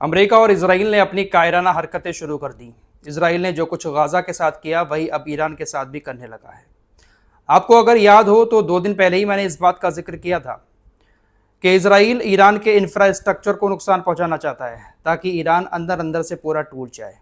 America और Israel ने अपनी कायराना हरकतें शुरू कर दी। इसराइल ने जो कुछ गाजा के साथ किया वही अब ईरान के साथ भी करने लगा है। आपको अगर याद हो तो 2 दिन पहले ही मैंने इस बात का जिक्र किया था कि इसराइल ईरान के इंफ्रास्ट्रक्चर को नुकसान पहुंचाना चाहता है ताकि ईरान अंदर अंदर से पूरा टूट जाए।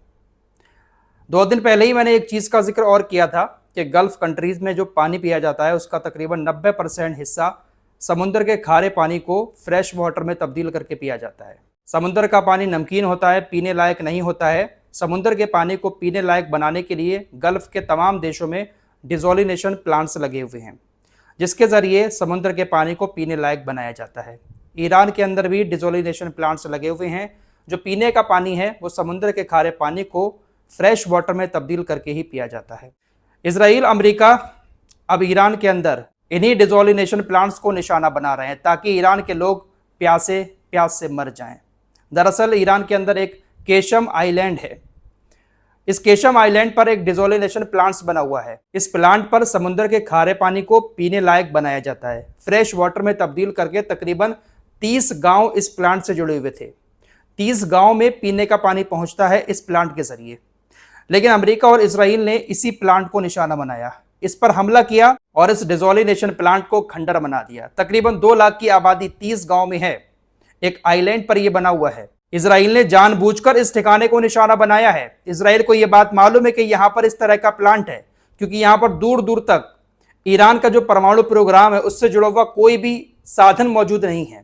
2 दिन पहले ही मैंने एक चीज़ का जिक्र और किया था कि गल्फ कंट्रीज में जो पानी पिया जाता है उसका तकरीबन 90% हिस्सा समुद्र के खारे पानी को फ्रेश वाटर में तब्दील करके पिया जाता है। समुद्र का पानी नमकीन होता है, पीने लायक नहीं होता है। समुद्र के पानी को पीने लायक बनाने के लिए गल्फ के तमाम देशों में डिसोलिनेशन प्लांट्स लगे हुए हैं, जिसके ज़रिए समुद्र के पानी को पीने लायक बनाया जाता है। ईरान के अंदर भी डिसोलिनेशन प्लांट्स लगे हुए हैं। जो पीने का पानी है वो समुद्र के खारे पानी को फ्रेश वाटर में तब्दील करके ही पिया जाता है। इसराइल, अमेरिका अब ईरान के अंदर इन्हीं डिसोलिनेशन प्लांट्स को निशाना बना रहे हैं ताकि ईरान के लोग प्यास से मर जाएं। दरअसल ईरान के अंदर एक केशम आइलैंड है। इस केशम आइलैंड पर एक डिसोलिनेशन प्लांट्स बना हुआ है। इस प्लांट पर समुद्र के खारे पानी को पीने लायक बनाया जाता है, फ्रेश वाटर में तब्दील करके। तकरीबन 30 गांव इस प्लांट से जुड़े हुए थे। 30 गांव में पीने का पानी पहुंचता है इस प्लांट के जरिए। लेकिन अमेरिका और इसराइल ने इसी प्लांट को निशाना बनाया, इस पर हमला किया और इस डिसोलिनेशन प्लांट को खंडर बना दिया। तकरीबन 2 लाख की आबादी 30 गांव में है। एक आइलैंड पर यह बना हुआ है। इसराइल ने जानबूझकर इस ठिकाने को निशाना बनाया है। इसराइल को यह बात मालूम है कि यहां पर इस तरह का प्लांट है, क्योंकि यहां पर दूर दूर तक ईरान का जो परमाणु प्रोग्राम है उससे जुड़ा हुआ कोई भी साधन मौजूद नहीं है।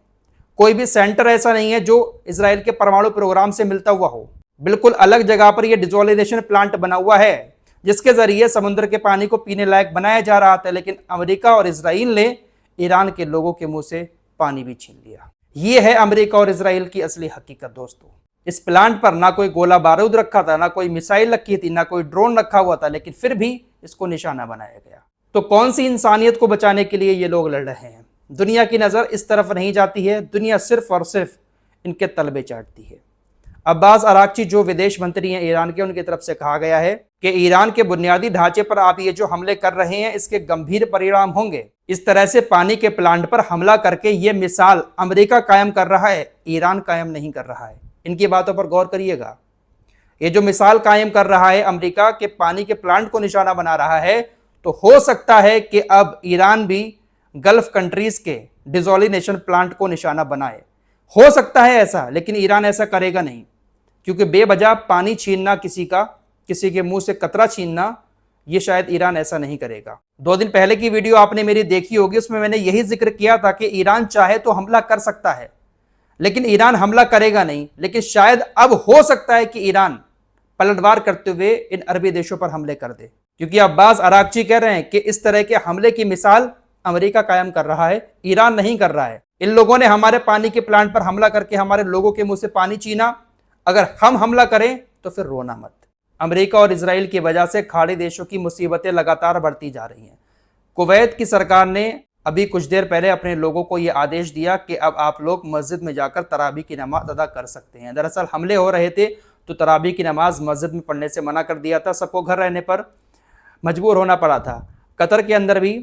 कोई भी सेंटर ऐसा नहीं है जो इसराइल के परमाणु प्रोग्राम से मिलता हुआ हो। बिल्कुल अलग जगह पर यह डिसोलिनेशन प्लांट बना हुआ है, जिसके जरिए समुद्र के पानी को पीने लायक बनाया जा रहा था। लेकिन अमेरिका और इसराइल ने ईरान के लोगों के मुंह से पानी भी छीन लिया। ये है अमेरिका और इसराइल की असली हकीकत दोस्तों। इस प्लांट पर ना कोई गोला बारूद रखा था, ना कोई मिसाइल रखी थी, ना कोई ड्रोन रखा हुआ था, लेकिन फिर भी इसको निशाना बनाया गया। तो कौन सी इंसानियत को बचाने के लिए ये लोग लड़ रहे हैं? दुनिया की नज़र इस तरफ नहीं जाती है। दुनिया सिर्फ और सिर्फ इनके तलबे चाटती है। अब्बास अराक्ची जो विदेश मंत्री हैं ईरान के, उनकी तरफ से कहा गया है कि ईरान के बुनियादी ढांचे पर आप ये जो हमले कर रहे हैं इसके गंभीर परिणाम होंगे। इस तरह से पानी के प्लांट पर हमला करके ये मिसाल अमेरिका कायम कर रहा है, ईरान कायम नहीं कर रहा है। इनकी बातों पर गौर करिएगा। ये जो मिसाल कायम कर रहा है अमेरिका के पानी के प्लांट को निशाना बना रहा है, तो हो सकता है कि अब ईरान भी गल्फ कंट्रीज के डिसोलिनेशन प्लांट को निशाना बनाए। हो सकता है ऐसा, लेकिन ईरान ऐसा करेगा नहीं, क्योंकि बेवजह पानी छीनना, किसी के मुंह से कतरा छीनना, ये शायद ईरान ऐसा नहीं करेगा। 2 दिन पहले की वीडियो आपने मेरी देखी होगी, उसमें मैंने यही जिक्र किया था कि ईरान चाहे तो हमला कर सकता है, लेकिन ईरान हमला करेगा नहीं। लेकिन शायद अब हो सकता है कि ईरान पलटवार करते हुए इन अरबी देशों पर हमले कर दे, क्योंकि अब्बास अराक्ची कह रहे हैं कि इस तरह के हमले की मिसाल अमेरिका कायम कर रहा है, ईरान नहीं कर रहा है। इन लोगों ने हमारे पानी के प्लांट पर हमला करके हमारे लोगों के मुंह से पानी छीना, अगर हम हमला करें तो फिर रोना मत। अमेरिका और इसराइल की वजह से खाड़ी देशों की मुसीबतें लगातार बढ़ती जा रही हैं। कुवैत की सरकार ने अभी कुछ देर पहले अपने लोगों को यह आदेश दिया कि अब आप लोग मस्जिद में जाकर तरावी की नमाज अदा कर सकते हैं। दरअसल हमले हो रहे थे तो तरावी की नमाज मस्जिद में पढ़ने से मना कर दिया था। सबको घर रहने पर मजबूर होना पड़ा था। कतर के अंदर भी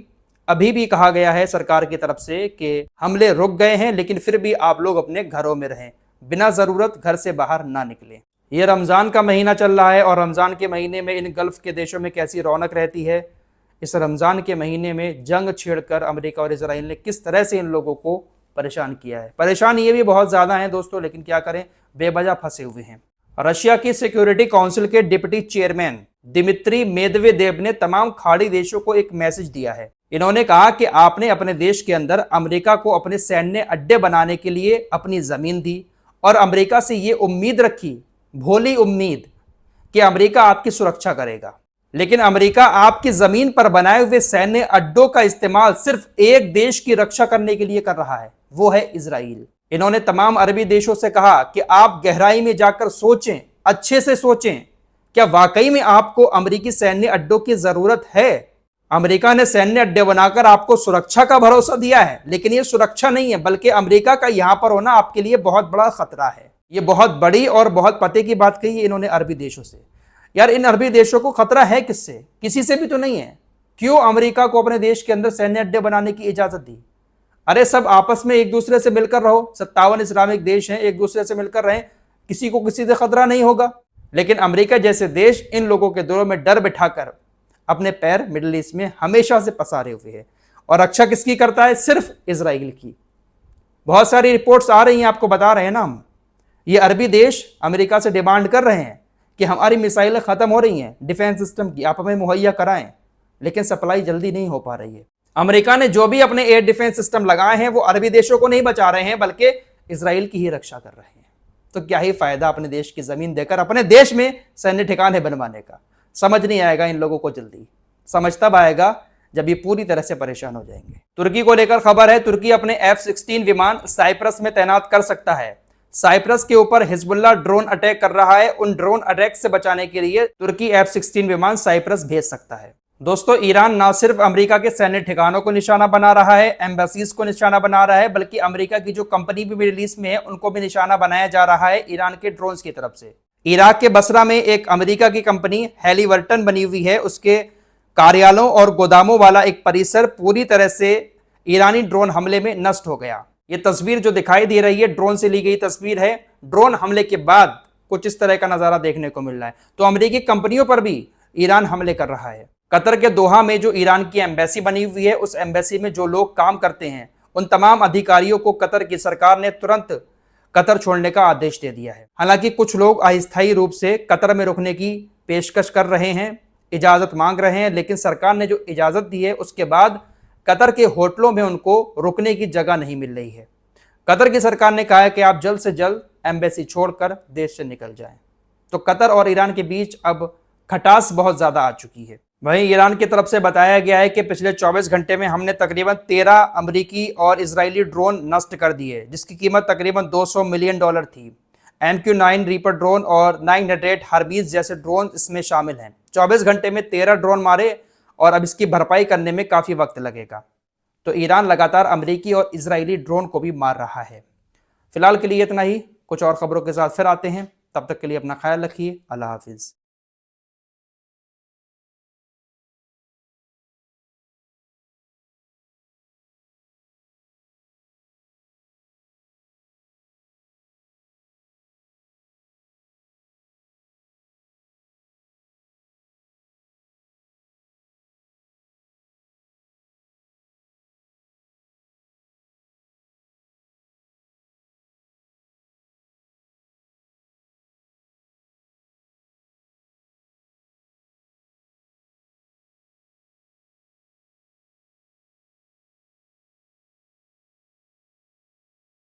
अभी भी कहा गया है सरकार की तरफ से कि हमले रुक गए हैं, लेकिन फिर भी आप लोग अपने घरों में रहें, बिना ज़रूरत घर से बाहर ना निकलें। ये रमज़ान का महीना चल रहा है और रमज़ान के महीने में इन गल्फ़ के देशों में कैसी रौनक रहती है। इस रमज़ान के महीने में जंग छेड़कर अमेरिका और इसराइल ने किस तरह से इन लोगों को परेशान किया है। परेशान ये भी बहुत ज़्यादा हैं दोस्तों, लेकिन क्या करें, बेवजह फंसे हुए हैं। रशिया की सिक्योरिटी काउंसिल के डिप्टी चेयरमैन दिमित्री मेदवेदेव ने तमाम खाड़ी देशों को एक मैसेज दिया है। इन्होंने कहा कि आपने अपने देश के अंदर अमेरिका को अपने सैन्य अड्डे बनाने के लिए अपनी ज़मीन दी और अमेरिका से ये उम्मीद रखी, भोली उम्मीद, कि अमेरिका आपकी सुरक्षा करेगा। लेकिन अमेरिका आपकी जमीन पर बनाए हुए सैन्य अड्डों का इस्तेमाल सिर्फ एक देश की रक्षा करने के लिए कर रहा है, वो है इजराइल। इन्होंने तमाम अरबी देशों से कहा कि आप गहराई में जाकर सोचें, अच्छे से सोचें, क्या वाकई में आपको अमेरिकी सैन्य अड्डों की जरूरत है? अमेरिका ने सैन्य अड्डे बनाकर आपको सुरक्षा का भरोसा दिया है, लेकिन ये सुरक्षा नहीं है, बल्कि अमेरिका का यहां पर होना आपके लिए बहुत बड़ा खतरा है। ये बहुत बड़ी और बहुत पते की बात कही है इन्होंने अरबी देशों से। यार, इन अरबी देशों को खतरा है किससे? किसी से भी तो नहीं है। क्यों अमेरिका को अपने देश के अंदर सैन्य अड्डे बनाने की इजाजत दी? अरे सब आपस में एक दूसरे से मिलकर रहो। 57 इस्लामिक देश हैं, एक दूसरे से मिलकर रहें। किसी को किसी से खतरा नहीं होगा। लेकिन अमेरिका जैसे देश इन लोगों के दिलों में डर बिठाकर अपने पैर मिडिल ईस्ट में हमेशा से पसारे हुए है। और रक्षा किसकी करता है? सिर्फ इजराइल की। बहुत सारी रिपोर्ट्स आ रही हैं, आपको बता रहे हैं ना हम। ये अरबी देश अमेरिका से डिमांड कर रहे हैं कि हमारी मिसाइलें खत्म हो रही हैं डिफेंस सिस्टम की, आप हमें मुहैया कराएं, लेकिन सप्लाई जल्दी नहीं हो पा रही है। अमेरिका ने जो भी अपने एयर डिफेंस सिस्टम लगाए हैं वो अरबी देशों को नहीं बचा रहे हैं, बल्कि इजराइल की ही रक्षा कर रहे हैं। तो क्या ही फायदा अपने देश की जमीन देकर अपने देश में सैन्य ठिकाने बनवाने का। समझ नहीं आएगा इन लोगों को जल्दी। समझ तब आएगा जब ये पूरी तरह से परेशान हो जाएंगे। तुर्की को लेकर खबर है, तुर्की अपने F-16 विमान साइप्रस में तैनात कर सकता है। साइप्रस के ऊपर हिजबुल्लाह ड्रोन अटैक कर रहा है। उन ड्रोन अटैक से बचाने के लिए तुर्की F-16 विमान साइप्रस भेज सकता है। दोस्तों, ईरान ना सिर्फ अमेरिका के सैन्य ठिकानों को निशाना बना रहा है, एम्बेसीज को निशाना बना रहा है, बल्कि अमेरिका की जो कंपनी भी मिडिल ईस्ट में है उनको भी निशाना बनाया जा रहा है ईरान के ड्रोन्स की तरफ से। इराक के बसरा में एक अमेरिका की कंपनी हैलीबर्टन बनी हुई है, उसके कार्यालयों और गोदामों वाला एक परिसर पूरी तरह से ईरानी ड्रोन हमले में नष्ट हो गया। ये तस्वीर जो दिखाई दे रही है ड्रोन से ली गई तस्वीर है। ड्रोन हमले के बाद कुछ इस तरह का नजारा देखने को मिल रहा है। तो अमेरिकी कंपनियों पर भी ईरान हमले कर रहा है। कतर के दोहा में जो ईरान की एम्बेसी बनी हुई है, उस एम्बेसी में जो लोग काम करते हैं उन तमाम अधिकारियों को कतर की सरकार ने तुरंत कतर छोड़ने का आदेश दे दिया है। हालांकि कुछ लोग अस्थायी रूप से कतर में रुकने की पेशकश कर रहे हैं, इजाजत मांग रहे हैं, लेकिन सरकार ने जो इजाजत दी है उसके बाद कतर के होटलों में उनको रुकने की जगह नहीं मिल रही है। कतर की सरकार ने कहा है कि आप जल्द से जल्द एम्बेसी छोड़कर देश से निकल जाएं। तो कतर और ईरान के बीच अब खटास बहुत ज्यादा आ चुकी है। वहीं ईरान की तरफ से बताया गया है कि पिछले 24 घंटे में हमने तकरीबन 13 अमेरिकी और इजरायली ड्रोन नष्ट कर दिए, जिसकी कीमत तकरीबन $200 मिलियन थी। MQ-9 रीपर ड्रोन और 908 हर्बीज जैसे ड्रोन इसमें शामिल हैं। 24 घंटे में 13 ड्रोन मारे और अब इसकी भरपाई करने में काफ़ी वक्त लगेगा। तो ईरान लगातार अमेरिकी और इजरायली ड्रोन को भी मार रहा है। फिलहाल के लिए इतना ही, कुछ और खबरों के साथ फिर आते हैं। तब तक के लिए अपना ख्याल रखिए। अल्लाह हाफिज़।